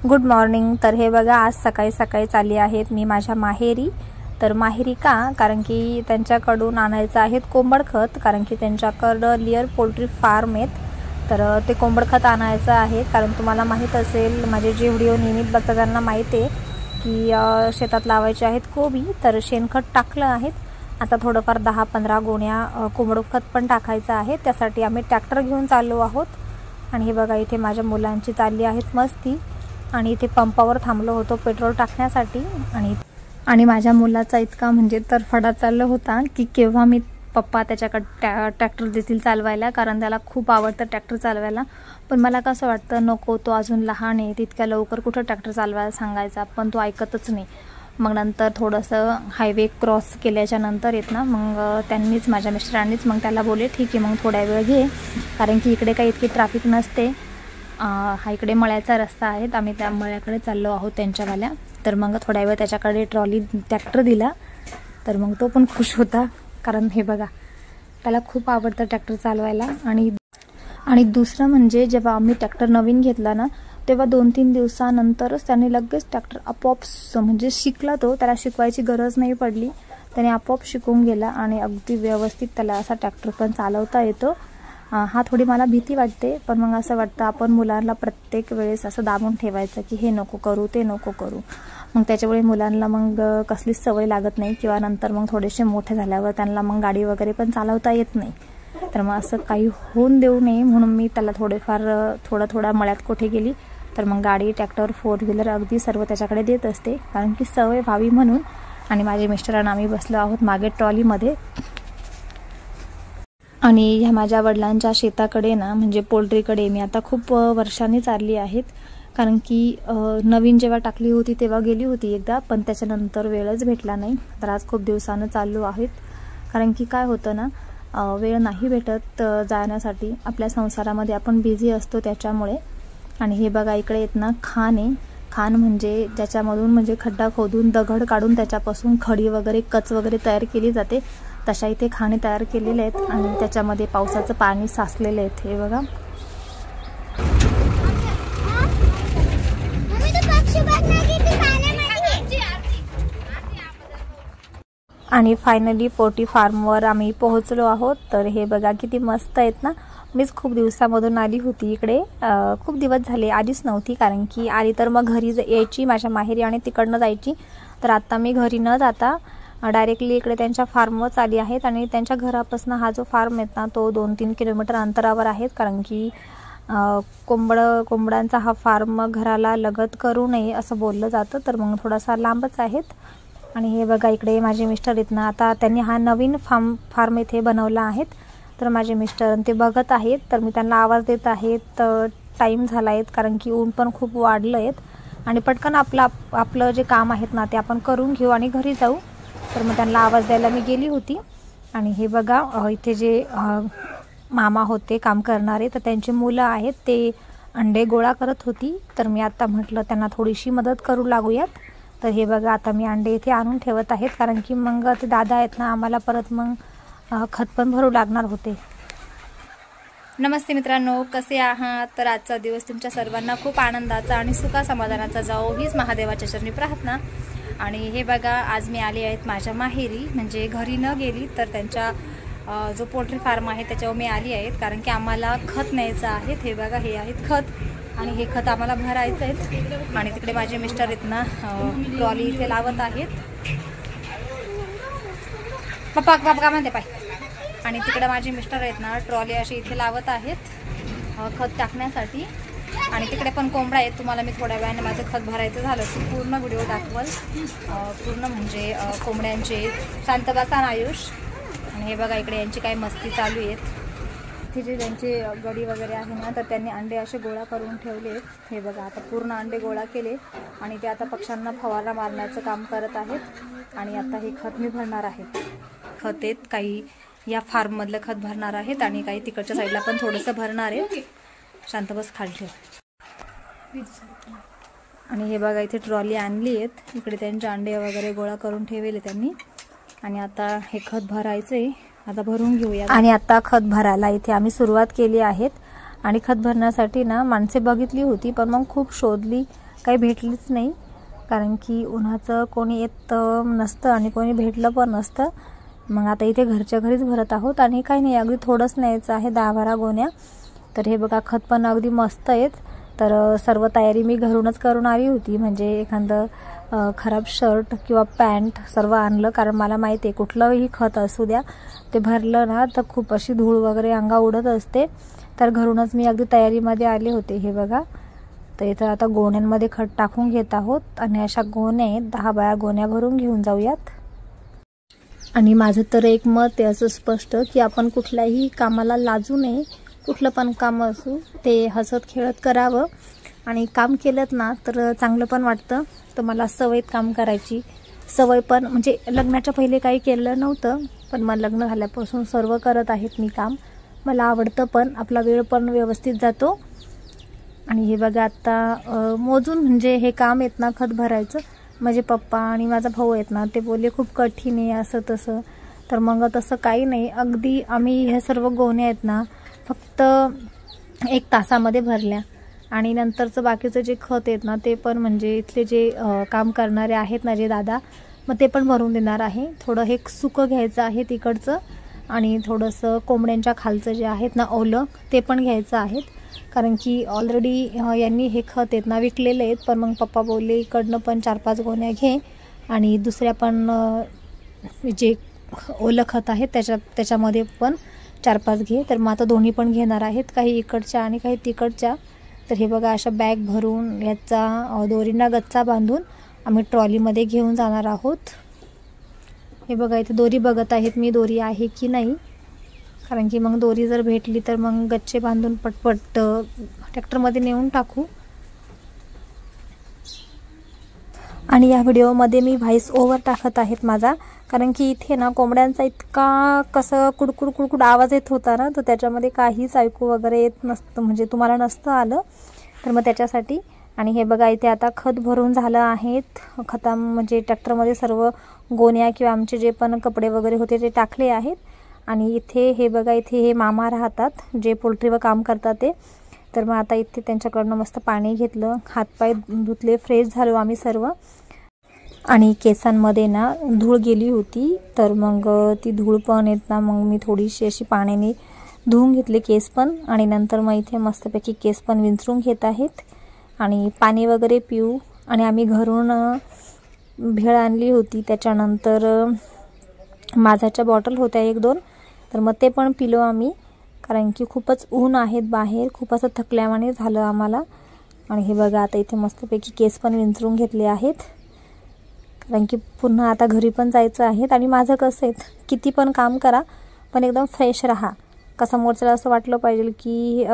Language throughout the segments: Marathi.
Good morning. तर हे बघा आज सकाळी सकाळी चालली आहेत मी माझ्या माहेरी। तर माहेरी का, कारण की त्यांच्याकडून आणायचं आहे कोंबड खत, कारण की त्यांच्याकडं लेयर पोल्ट्री फार्म आहेत। तर ते कोंबड खत आणायचं आहे, कारण तुम्हाला माहीत असेल, माझे जे व्हिडिओ नियमित बघतात त्यांना माहीत आहे की शेतात लावायचे आहेत कोबी। तर शेणखत टाकलं आहे, आता थोडंफार 10-15 गोण्या कोंबड खत पण टाकायचं आहे। त्यासाठी आम्ही ट्रॅक्टर घेऊन चाललो आहोत। आणि हे बघा इथे माझ्या मुलांची चालली आहेत मस्ती, आणि इथे पंपावर थांबलो होतो पेट्रोल टाकण्यासाठी। आणि माझ्या मुलाचा इतका म्हणजे तरफडा चालला होता की केव्हा मी पप्पा त्याच्याकडे ट्रॅक्टर देतील चालवायला, कारण त्याला खूप आवडतं ट्रॅक्टर चालवायला। पण मला कसं वाटतं नको, तो अजून लहान आहे, तितक्या लवकर कुठं ट्रॅक्टर चालवायला सांगायचा, पण तो ऐकतच नाही। मग नंतर थोडंसं हायवे क्रॉस केल्याच्या नंतर येत ना, मग त्यांनीच माझ्या मिस्टरांनीच मग त्याला बोलले ठीक आहे मग थोड्या वेळ घे, कारण की इकडे काही इतकी ट्रॅफिक नसते। हा इकडे मळ्याचा रस्ता आहे, आम्ही त्या मळ्याकडे चाललो आहोत त्यांच्यावाल्या। तर मग थोड्या वेळ त्याच्याकडे ट्रॉली ट्रॅक्टर दिला, तर मग तो पण खुश होता, कारण हे बघा त्याला खूप आवडतं ट्रॅक्टर चालवायला। आणि दुसरं म्हणजे जेव्हा आम्ही ट्रॅक्टर नवीन घेतला ना, तेव्हा 2-3 दिवसानंतरच त्याने लगेच ट्रॅक्टर आपोआप म्हणजे शिकला। तो त्याला शिकवायची गरज नाही पडली, त्याने आपोआप शिकून गेला आणि अगदी व्यवस्थित त्याला असा ट्रॅक्टर पण चालवता येतो। हा थोडी मला भीती वाटते, पण मग असं वाटतं आपण मुलांना प्रत्येक वेळेस असं दाबून ठेवायचं की हे नको करू ते नको करू, मग त्याच्यामुळे मुलांना मग कसलीच सवय लागत नाही, किंवा नंतर मग थोडेसे मोठे झाल्यावर त्यांना मग गाडी वगैरे पण चालवता येत नाही। तर मग असं काही होऊन देऊ नये म्हणून मी त्याला थोडं मळ्यात कुठे गेली तर मग गाडी ट्रॅक्टर 4 व्हीलर अगदी सर्व त्याच्याकडे देत असते, कारण की सवय व्हावी म्हणून। आणि माझे मिस्टरांना आम्ही बसलो आहोत मागे ट्रॉलीमध्ये। आणि ह्या माझ्या वडिलांच्या शेताकडे ना, म्हणजे पोल्ट्रीकडे मी आता खूप वर्षांनी चालली आहेत, कारण की नवीन जेव्हा टाकली होती तेव्हा गेली होती एकदा, पण त्याच्यानंतर वेळच भेटला नाही। तर आज खूप दिवसानं चाललो आहेत, कारण की काय होतं ना, वेळ नाही भेटत जाण्यासाठी, आपल्या संसारामध्ये आपण बिझी असतो त्याच्यामुळे। आणि हे बघा इकडे येत ना खान आहे, खान म्हणजे ज्याच्यामधून म्हणजे खड्डा खोदून दगड काढून त्याच्यापासून खडी वगैरे कच वगैरे तयार केली जाते, तशा इथे खाणे तयार केलेले आहेत आणि त्याच्यामध्ये पावसाचं पाणी साचलेले आहेत। हे बघा आणि फायनली पोल्ट्री फार्मवर आम्ही पोहोचलो आहोत। तर हे बघा किती मस्त आहेत ना। मीच खूप दिवसामधून आली होती इकडे, खूप दिवस झाले आलीच नव्हती, कारण की आली तर मग घरी यायची माझ्या माहेरी आणि तिकडनं जायची। तर आता मी घरी न जाता डायरेक्टली इकडे त्यांच्या फार्मवर आली आहेत। आणि त्यांच्या घरापासून हा जो फार्म आहे ना, तो 2-3 किलोमीटर अंतरावर आहे, कारण की कोंबड्यांचा हा फार्म घराला लगत करू नये असं बोललं जातं, तर मग थोडासा लांबच आहेत। आणि हे बघा इकडे माझे मिस्टर आहेत ना, आता त्यांनी हा नवीन फार्म इथे बनवला आहे, तर माझे मिस्टर ते बघत आहेत। तर मी त्यांना आवाज देत आहेत, टाईम झाला आहे, कारण की ऊन पण खूप वाढलं आहे आणि पटकन आपलं जे काम आहेत ना ते आपण करून घेऊ आणि घरी जाऊ। तर मग त्यांना आवाज द्यायला मी गेली होती। आणि हे बघा इथे जे मामा होते काम करणारे, तर त्यांची मुलं आहेत, ते अंडे गोळा करत होती। तर मी आता म्हटलं त्यांना थोडीशी मदत करू लागूयात। तर हे बघा आता मी अंडे इथे आणून ठेवत आहेत, कारण की मग ते दादा आहेत ना, आम्हाला परत मग खत पण भरू लागणार होते। नमस्ते मित्रांनो, कसे आहात? तर आजचा दिवस तुमच्या सर्वांना खूप आनंदाचा आणि सुखा समाधानाचा जाओ हीच महादेवाच्या चरणी प्रार्थना। आणि हे बघा आज मी आली आहेत माझ्या माहेरी, म्हणजे घरी न गेली तर त्यांच्या जो पोल्ट्री फार्म आहे त्याच्यावर मी आली आहेत, कारण की आम्हाला खत न्यायचं आहे। हे बघा हे आहेत खत, आणि हे खत आम्हाला भरायचं आहे। आणि तिकडे माझे मिस्टर आहेत ना, ट्रॉली इथे लावत आहेत। पप्पा का म्हणते पाय। आणि तिकडे माझे मिस्टर आहेत ना, ट्रॉली अशी इथे लावत आहेत खत टाकण्यासाठी। आणि तिकडे पण कोंबडा आहेत, तुम्हाला मी थोड्या वेळाने माझं खत भरायचं झालं की पूर्ण व्हिडिओ दाखवल, पूर्ण म्हणजे कोंबड्यांचे शांत बसा आयुष। आणि हे बघा इकडे यांची काय मस्ती चालू आहेत, इथे जे त्यांचे गडी वगैरे आहे ना, तर त्यांनी अंडे असे गोळा करून ठेवले। हे बघा आता पूर्ण अंडे गोळा केले आणि ते आता पक्ष्यांना फवारा मारण्याचं काम करत आहेत। आणि आता हे खत मी भरणार आहे, खत आहेत काही या फार्ममधलं खत भरणार आहेत आणि काही तिकडच्या साईडला पण थोडंसं भरणार आहे। शांत बस खाली ठेव। आणि हे बघा इथे ट्रॉली आणली आहेत, इकडे त्यांचे अंडे वगैरे गोळा करून ठेवले त्यांनी। आणि आता हे खत भरायचंय, आता भरून घेऊया। आणि आता खत भरायला इथे आम्ही सुरुवात केली आहेत। आणि खत भरण्यासाठी ना माणसे बघितली होती, पण मग खूप शोधली काही भेटलीच नाही, कारण की उन्हाचं कोणी येत नसतं आणि कोणी भेटलं पण नसतं. मग आता इथे घरच्या घरीच भरत आहोत आणि काही नाही, अगदी थोडंच न्यायचं आहे, 10-12 गोण्या. तर हे बघा खत पण अगदी मस्त आहेत. तर सर्व तयारी मी घरूनच करून आली होती, म्हणजे एखादं खराब शर्ट किंवा पॅन्ट सर्व आणलं, कारण मला माहिती आहे कुठलंही खत असू द्या ते भरलं ना तर खूप अशी धूळ वगैरे अंगा उडत असते. तर घरूनच मी अगदी तयारीमध्ये आले होते. हे बघा, तर इथं आता गोण्यांमध्ये खत टाकून घेत आहोत आणि अशा गोण्या 10-12 गोण्या भरून घेऊन जाऊयात. आणि माझं तर एक मत आहे असं स्पष्ट की आपण कुठल्याही कामाला लाजू नये. कुठलं पण काम असू ते हसत खेळत करावं, आणि काम केलं ना तर चांगलं पण वाटतं. तर मला सवयीत काम करायची सवय पण, म्हणजे लग्नाच्या पहिले काही केलं नव्हतं, पण मग लग्न झाल्यापासून सर्व करत आहेत मी काम. मला आवडतं पण, आपला वेळ पण व्यवस्थित जातो. आणि हे बघा आता मोजून, म्हणजे हे काम आहेत ना खत भरायचं, माझे पप्पा आणि माझा भाऊ आहेत ना ते बोलले खूप कठीण आहे असं तसं. तर मग तसं काही नाही, अगदी आम्ही ह्या सर्व गोण्या आहेत ना फक्त 1 तासामध्ये भरल्या. आणि नंतरचं बाकीचं जे खत आहेत ना ते पण, म्हणजे इथले जे काम करणारे आहेत ना जे दादा, मग ते पण भरून देणार आहे. थोडं हे सुकं घ्यायचं आहे तिकडचं, आणि थोडंसं कोंबड्यांच्या खालचं जे आहेत ना ओलं ते पण घ्यायचं आहे, कारण की ऑलरेडी यांनी हे खत आहेत ना विकलेले आहेत. पण मग पप्पा बोलले इकडनं पण 4-5 गोण्या घे, आणि दुसऱ्या पण जे ओलं खत आहे त्याच्यामध्ये पण 4-5 घे. तर मग आता दोन्ही पण घेणार आहेत, काही इकडच्या आणि काही तिकडच्या. तर हे बघा अशा बॅग भरून याचा दोरींना गच्चा बांधून आम्ही ट्रॉलीमध्ये घेऊन जाणार आहोत. हे बघा इथे दोरी बघत आहेत मी, दोरी आहे की नाही, कारण की मग दोरी जर भेटली तर मग गच्चे बांधून पटपट ट्रॅक्टरमध्ये नेऊन टाकू. आणि या व्हिडिओमध्ये मी व्हॉइस ओव्हर टाकत आहेत माझा, कारण की इथे ना कोंबड्यांचा इतका कसं कुडकुड कुडकुड आवाज येत होता ना, तर त्याच्यामध्ये काहीच ऐकू वगैरे येत नसतं, म्हणजे तुम्हाला नसतं आलं तर मग त्याच्यासाठी. आणि हे बघा इथे आता खत भरून झालं आहेत, म्हणजे ट्रॅक्टरमध्ये सर्व गोण्या किंवा आमचे जे पण कपडे वगैरे होते ते टाकले आहेत. आणि इथे हे बघा, इथे हे मामा राहतात जे पोल्ट्रीवर काम करतात ते. तर मग आता इथे त्यांच्याकडनं मस्त पाणी घेतलं, हातपाय धुतले, फ्रेश झालो आम्ही सर्व. आणि केसांमध्ये ना धूळ गेली होती, तर मग ती धूळ पण येत ना, मग मी थोडीशी अशी पाण्याने धुवून घेतले केस पण. आणि नंतर मग इथे मस्तपैकी केस पण विंचरून घेत आहेत आणि पाणी वगैरे पिऊ. आणि आम्ही घरून भेळ आणली होती, त्याच्यानंतर माझाच्या बॉटल होत्या 1-2, तर मग ते पण पिलो आम्ही, कारण की खूपच ऊन आहेत बाहेर, खूप असं थकल्यावाने झालं आम्हाला. आणि हे बघा आता इथे मस्तपैकी केस पण विंचरून घेतले आहेत, कारण की पुन्हा आता घरी पण जायचं आहे. आणि माझं कसं आहे, किती पण काम करा पण एकदम फ्रेश राहा, का समोरच्याला असं वाटलं पाहिजे की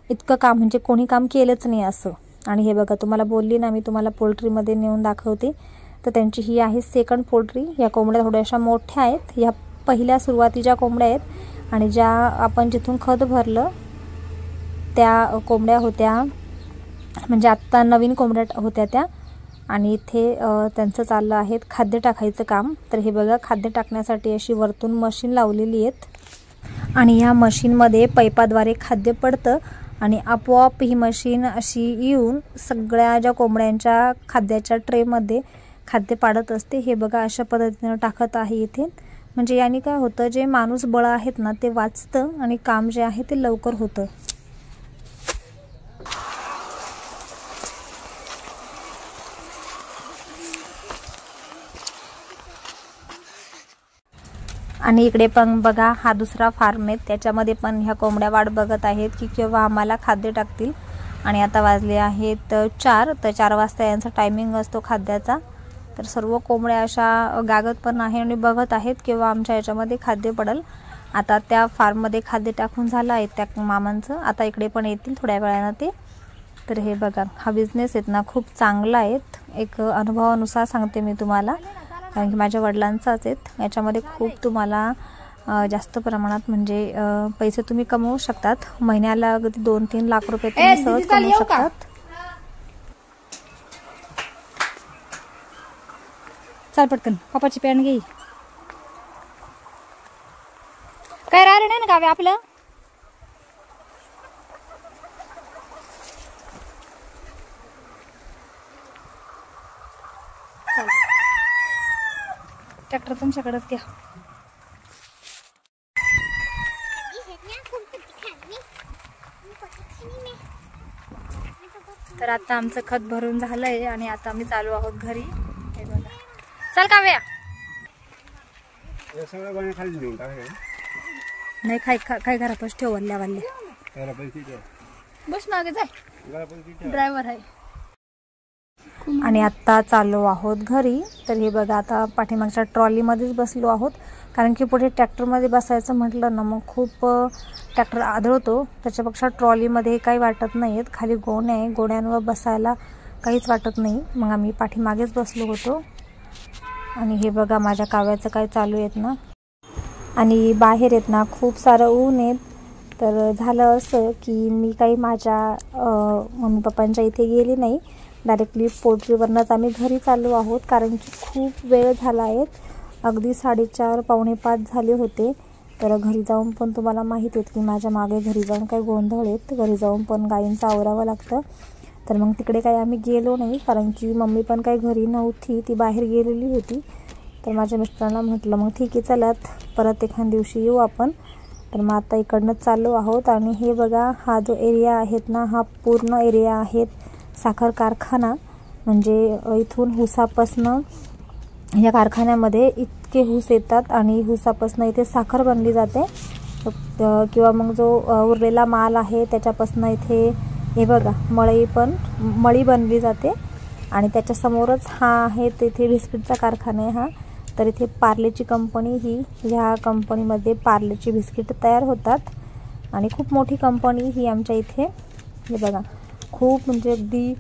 इतकं काम म्हणजे कोणी काम केलंच नाही असं. आणि हे बघा तुम्हाला बोलली ना मी तुम्हाला पोल्ट्रीमध्ये नेऊन दाखवते, तर त्यांची ही आहे सेकंड पोल्ट्री. या कोंबड्या थोड्याशा मोठ्या आहेत, ह्या पहिल्या सुरुवातीच्या कोंबड्या आहेत. आणि ज्या आपण जिथून खत भरलं त्या कोंबड्या होत्या, म्हणजे आत्ता नवीन कोंबड्या होत्या त्या. आणि इथे त्यांचं चाललं आहे खाद्य टाकायचं काम. तर हे बघा खाद्य टाकण्यासाठी अशी वरतून मशीन लावलेली आहेत, आणि ह्या मशीनमध्ये पैपाद्वारे खाद्य पडतं, आणि आपोआप ही मशीन अशी येऊन सगळ्या ज्या कोंबड्यांच्या खाद्याच्या ट्रेमध्ये खाद्य पाडत असते. हे बघा अशा पद्धतीनं टाकत आहे इथे, म्हणजे याने काय होतं, जे माणूस बळ आहेत ना ते वाचतं आणि काम जे आहे ते लवकर होतं. आणि इकडे पण बघा हा दुसरा फार्म आहे, त्याच्यामध्ये पण ह्या कोंबड्या वाट बघत आहेत की केव्हा आम्हाला खाद्य टाकतील. आणि आता वाजले आहेत 4, तर 4 वाजता यांचा टायमिंग असतो खाद्याचा. तर सर्व कोंबड्या अशा गागत पण आहे आणि बघत आहेत केव्हा आमच्या याच्यामध्ये खाद्य पडेल. आता त्या फार्ममध्ये खाद्य टाकून झालं आहे त्या मामांचं, आता इकडे पण येतील थोड्या वेळानं ते. तर हे बघा हा बिझनेस आहेत ना खूप चांगला आहे, एक अनुभवानुसार सांगते मी तुम्हाला, कारण की माझ्या वडिलांचाच आहेत. याच्यामध्ये खूप तुम्हाला जास्त प्रमाणात म्हणजे पैसे तुम्ही कमवू शकतात. महिन्याला अगदी 2-3 लाख रुपये तुम्ही सहज कमवू शकतात. चाल पटकन पप्पाची पॅन्ट घे. काय राहिलं नाही ना गावी आपलं. ट्रॅक्टर तुमच्याकडेच घ्या. तर आता आमचं खत भरून झालंय आणि आता आम्ही चालू आहोत घरी. हे बघा. चल काव्या. नाही काय घरापास ठेव वल्ल्या बस मागे जाय ड्रायव्हर आहे. आणि आता चालू आहोत घरी. तर हे बघा आता पाठीमागच्या ट्रॉलीमध्येच बसलो आहोत कारण की पुढे ट्रॅक्टरमध्ये बसायचं म्हटलं ना मग खूप ट्रॅक्टर आदळतो. त्याच्यापेक्षा ट्रॉलीमध्ये काही वाटत नाही आहेत. खाली गोण्या आहे, गोण्यांवर बसायला काहीच वाटत नाही. मग आम्ही पाठीमागेच बसलो होतो. आणि हे बघा माझ्या काव्याचं काय चालू आहेत ना. आणि बाहेर आहेत ना खूप सारं ऊन आहेत. तर झालं असं की मी काही माझ्या मम्मी पप्पांच्या इथे गेली नाही. डायरेक्टली पोल्ट्रीवरनंच आम्ही घरी चाललो आहोत कारण की खूप वेळ झाला आहे. अगदी 4:30 पावणे 5 झाले होते. तर घरी जाऊन पण तुम्हाला माहीत आहेत की माझ्या मागे घरी जाऊन काही गोंधळ आहेत. घरी जाऊन पण गायींचं आवरावं लागतं. तर मग तिकडे काही आम्ही गेलो नाही कारण की मम्मी पण काही घरी नव्हती, ती बाहेर गेलेली होती. तर माझ्या मिस्टरांना म्हटलं मग ठीक आहे चलात परत एखाद दिवशी येऊ आपण. तर मग आता इकडनंच चाललो आहोत. आणि हे बघा हा जो एरिया आहेत ना हा पूर्ण एरिया आहेत साखर कारखाना. म्हणजे इथून ऊसापासनं या कारखान्यामध्ये इतके ऊस येतात आणि ऊसापासनं इथे साखर बनली जाते. किंवा मग जो उरलेला माल आहे त्याच्यापासनं इथे हे बघा मळी बनली जाते. आणि त्याच्यासमोरच हा आहे तिथे बिस्किटचा कारखाना आहे हा. तर इथे पार्लेची कंपनी ही ह्या कंपनीमध्ये पार्लेची बिस्किट तयार होतात. आणि खूप मोठी कंपनी ही आमच्या इथे. हे बघा खूप म्हणजे अगदी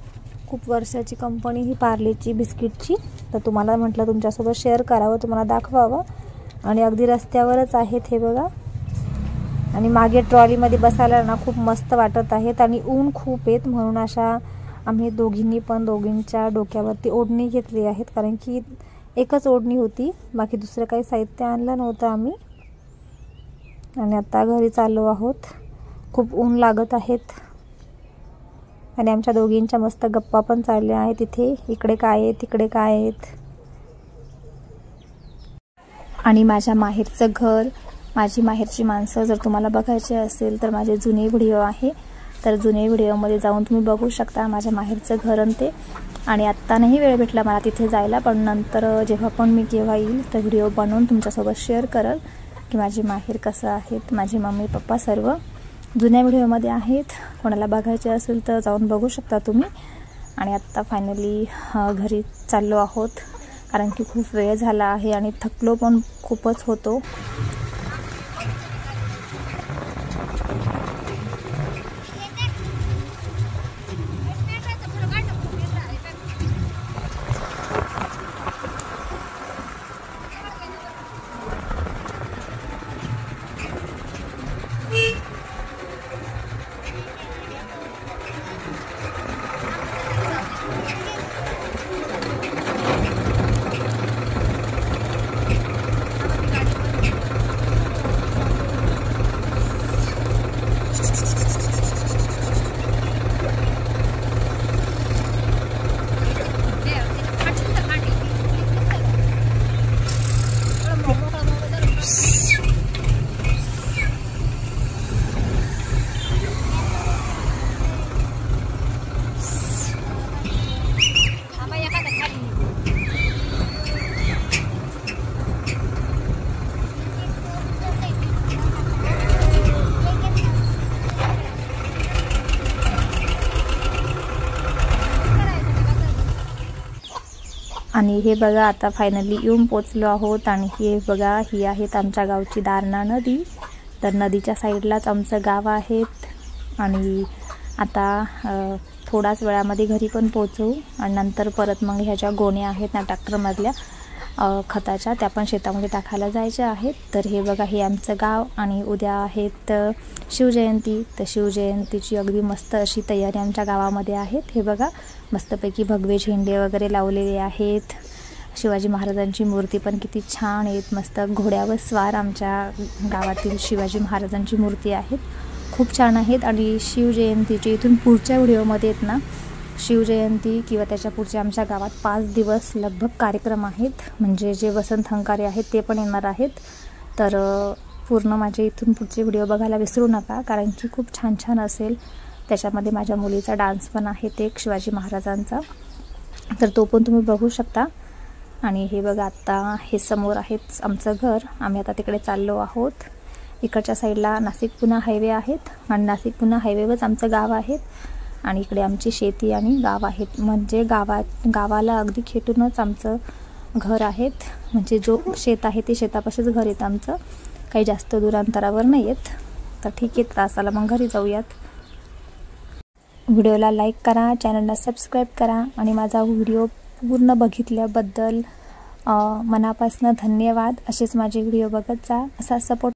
खूप वर्षाची कंपनी ही पार्लेची बिस्किटची. तर तुम्हाला म्हटलं तुमच्यासोबत शेअर करावं, तुम्हाला दाखवावं. आणि अगदी रस्त्यावरच आहेत हे बघा. आणि मागे ट्रॉलीमध्ये बसायला ना खूप मस्त वाटत आहेत. आणि ऊन खूप आहेत म्हणून अशा आम्ही दोघींच्या डोक्यावरती ओढणी घेतली आहेत कारण की एकच ओढणी होती, बाकी दुसरं काही साहित्य आणलं नव्हतं आम्ही. आणि आता घरी चाललो आहोत. खूप ऊन लागत आहेत. आणि आमच्या दोघींच्या मस्त गप्पा पण चालल्या आहेत इथे. इकडे काय आहे तिकडे काय आहेत. आणि माझ्या माहेरचं घर, माझी माहेरची माणसं जर तुम्हाला बघायचे असेल तर माझे जुने व्हिडिओ आहे. तर जुने व्हिडिओमध्ये जाऊन तुम्ही बघू शकता माझ्या माहेरचं घर आणि ते. आणि आत्ता नाही वेळ भेटला मला तिथे जायला, पण नंतर जेव्हा पण मी केव्हा येईल तर व्हिडिओ बनवून तुमच्यासोबत शेअर करेल की माझे माहेर कसं आहेत. माझे मम्मी पप्पा सर्व जुन्या व्हिडिओमध्ये आहेत. कोणाला बघायचे असेल तर जाऊन बघू शकता तुम्ही. आणि आत्ता फायनली घरी चाललो आहोत कारण की खूप वेळ झाला आहे आणि थकलो पण खूपच होतो. आणि हे बघा आता फायनली येऊन पोचलो आहोत. आणि हे बघा ही आहेत आमच्या गावची दारणा नदी. तर नदीच्या साईडलाच आमचं गाव आहेत. आणि आता थोड्याच वेळामध्ये घरी पण पोचू. आणि नंतर परत मग ह्या ज्या गोण्या आहेत ना ट्रॅक्टरमधल्या खताच्या त्या पण शेतामध्ये टाकायला जायच्या आहेत. तर हे बघा हे आमचं गाव. आणि उद्या आहेत शिवजयंती. तर शिवजयंतीची अगदी मस्त अशी तयारी आमच्या गावामध्ये आहेत. हे बघा मस्तपैकी भगवे झेंडे वगैरे लावलेले आहेत. शिवाजी महाराजांची मूर्ती पण किती छान आहेत. मस्त घोड्यावर स्वार आमच्या गावातील शिवाजी महाराजांची मूर्ती आहेत. खूप छान आहेत. आणि शिवजयंतीची इथून पुढच्या व्हिडिओमध्ये आहेत ना शिवजयंती किंवा त्याच्या पुढचे आमच्या गावात 5 दिवस लगभग कार्यक्रम आहेत, म्हणजे जे वसंत हंकारे आहेत ते पण येणार आहेत. तर पूर्ण माझे इथून पुढचे व्हिडिओ बघायला विसरू नका, कारण की खूप छान छान असेल. त्याच्यामध्ये माझ्या मुलीचा डान्स पण आहे, ते एक शिवाजी महाराजांचा, तर तो पण तुम्ही बघू शकता. आणि हे बघा, आत्ता हे समोर आहेच आमचं घर. आम्ही आता तिकडे चाललो आहोत. इकडच्या साईडला नाशिक पुणे हायवे आहेत आणि नाशिक पुणे हायवेवरच आमचं गाव आहे. आणि इकडे आमची शेती आणि गाव आहेत, म्हणजे गावाला अगदी खेटूनच आमचं घर आहेत. म्हणजे जो शेत आहे ते शेतापाशीच घर येतं आमचं, काही जास्त दूर अंतरावर नाही आहेत. तर ठीक आहे, तासाला मग घरी जाऊयात. व्हिडिओला लाईक करा, चॅनलला सबस्क्राईब करा आणि माझा व्हिडिओ पूर्ण बघितल्याबद्दल मनापासून धन्यवाद. असेच माझे व्हिडिओ बघत जा, असा सपोर्ट